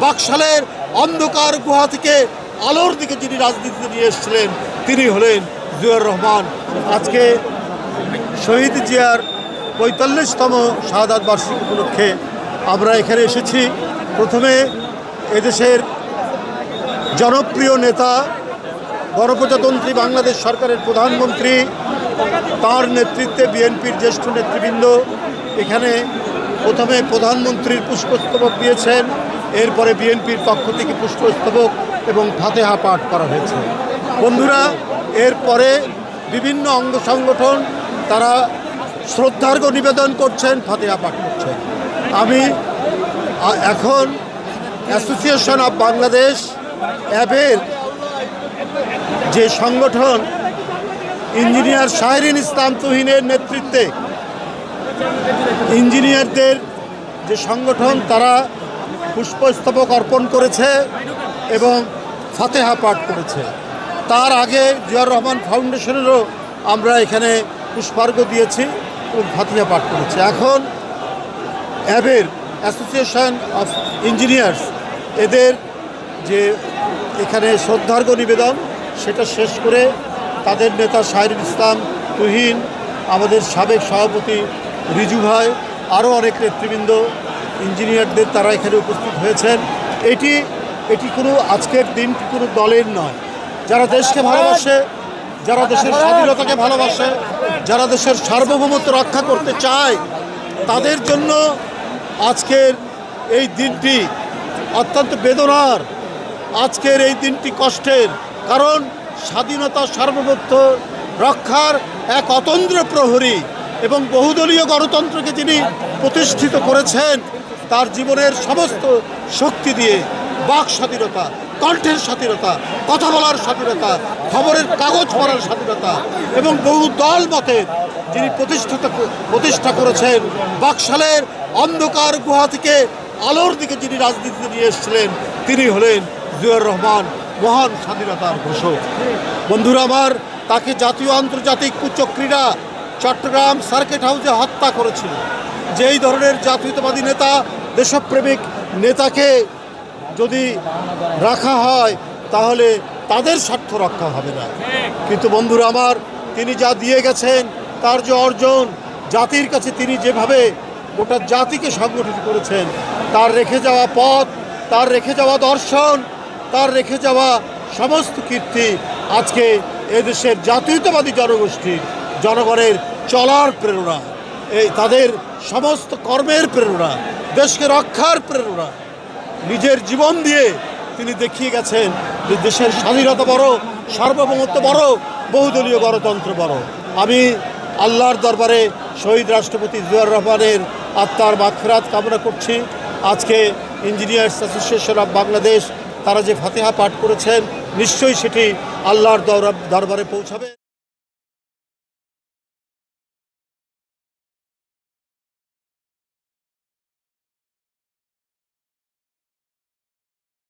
বাকশালের অন্ধকার গুহা থেকে আলোর দিকে যিনি রাজনীতিতে নিয়ে এসেছিলেন তিনি হলেন জিয়াউর রহমান। আজকে শহীদ জিয়ার ৪৫তম শাহাদাত বার্ষিকী উপলক্ষে আমরা এখানে এসেছি। প্রথমে এদেশের জনপ্রিয় নেতা, গণপ্রজাতন্ত্রী বাংলাদেশ সরকারের প্রধানমন্ত্রী, তার নেতৃত্বে বিএনপির জ্যেষ্ঠ নেতৃবৃন্দ এখানে প্রথমে প্রধানমন্ত্রীর পুষ্পস্তবক দিয়েছেন, এরপরে বিএনপির পক্ষ থেকে পুষ্পস্তবক এবং ফাতেহা পাঠ করা হয়েছে। বন্ধুরা, এরপরে বিভিন্ন অঙ্গ সংগঠন তারা শ্রদ্ধার্ঘ্য নিবেদন করছেন, ফাতেহা পাঠ করছেন। আমি এখন অ্যাসোসিয়েশন অফ বাংলাদেশ অ্যাবের যে সংগঠন ইঞ্জিনিয়ার শাহরিন ইসলাম তুহিনের নেতৃত্বে ইঞ্জিনিয়ারদের যে সংগঠন তারা পুষ্পস্তবক অর্পণ করেছে এবং ফাতেহা পাঠ করেছে। তার আগে জিয়াউর রহমান ফাউন্ডেশনেরও আমরা এখানে পুষ্পার্ঘ্য দিয়েছি এবং ফাতেহা পাঠ করেছি। এখন অ্যাবের অ্যাসোসিয়েশন অফ ইঞ্জিনিয়ার্স এদের যে এখানে শ্রদ্ধার্ঘ্য নিবেদন সেটা শেষ করে তাদের নেতা শাহরিন ইসলাম তুহিন, আমাদের সাবেক সভাপতি রিজু ভাই, আরও অনেক নেতৃবৃন্দ ইঞ্জিনিয়ারদের তারা এখানে উপস্থিত হয়েছেন। এটি কোনো আজকের দিনটি কোনো দলের নয়। যারা দেশকে ভালোবাসে, যারা দেশের স্বাধীনতাকে ভালোবাসে, যারা দেশের সার্বভৌমত্ব রক্ষা করতে চায়, তাদের জন্য আজকের এই দিনটি অত্যন্ত বেদনার। আজকের এই দিনটি কষ্টের, কারণ স্বাধীনতা সার্বভৌমত্ব রক্ষার এক অতন্দ্র প্রহরী এবং বহুদলীয় গণতন্ত্রকে যিনি প্রতিষ্ঠিত করেছেন তার জীবনের সমস্ত শক্তি দিয়ে বাক স্বাধীনতা, কণ্ঠের স্বাধীনতা, কথা বলার স্বাধীনতা, খবরের কাগজ পড়ার স্বাধীনতা এবং বহু দল মতের যিনি প্রতিষ্ঠা করেছেন, বাকশালের অন্ধকার গুহা থেকে আলোর দিকে যিনি রাজনীতিতে নিয়ে এসেছিলেন তিনি হলেন জিয়াউর রহমান, মহান স্বাধীনতার ঘোষক। বন্ধুরা আমার, তাকে জাতীয় আন্তর্জাতিক কুচক্রীরা চট্টগ্রাম সার্কিট হাউসে হত্যা করেছিল। যেই ধরনের জাতীয়তাবাদী নেতা, দেশপ্রেমিক নেতাকে যদি রাখা হয় তাহলে তাদের স্বার্থ রক্ষা হবে না। কিন্তু বন্ধুরা আমার, তিনি যা দিয়ে গেছেন, তার যে অর্জন, জাতির কাছে তিনি যেভাবে গোটা জাতিকে সংগঠিত করেছেন, তার রেখে যাওয়া পথ, তার রেখে যাওয়া দর্শন, তার রেখে যাওয়া সমস্ত কীর্তি আজকে এদেশের জাতীয়তাবাদী জনগোষ্ঠীর জনগণের চলার প্রেরণা, এই তাদের সমস্ত কর্মের প্রেরণা, দেশকে রক্ষার প্রেরণা। নিজের জীবন দিয়ে তিনি দেখিয়ে গেছেন যে দেশের স্বাধীনতা বড়, সার্বভৌমত্ব বড়, বহুদলীয় গণতন্ত্র বড়। আমি আল্লাহর দরবারে শহীদ রাষ্ট্রপতি জিয়াউর রহমানের আত্মার মাগফিরাত কামনা করছি। আজকে ইঞ্জিনিয়ার্স অ্যাসোসিয়েশন অফ বাংলাদেশ তারা যে ফাতেহা পাঠ করেছেন, নিশ্চয়ই সেটি আল্লাহর দরবারে পৌঁছাবে।